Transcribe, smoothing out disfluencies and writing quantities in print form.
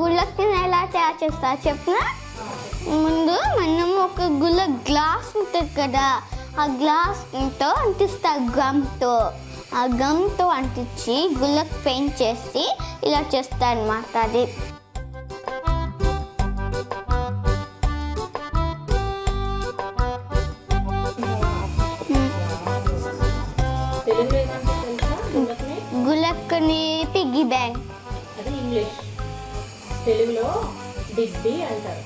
గుళ్ళకిని ఎలా తయారు చేస్తా చెప్పిన ముందు మనం ఒక గుల్ల గ్లాస్ ఉంటుంది కదా, ఆ గ్లాస్తో అంటిస్తా గమ్తో. ఆ గమ్తో అంటించి గుళ్ళకి పెయింట్ చేసి ఇలా చేస్తా అన్నమాట. అది గుళ్ళకని పిగ్గీ బ్యాంక్. అది ఇంగ్లీష్, తెలుగులో డిబ్బి అంటారు.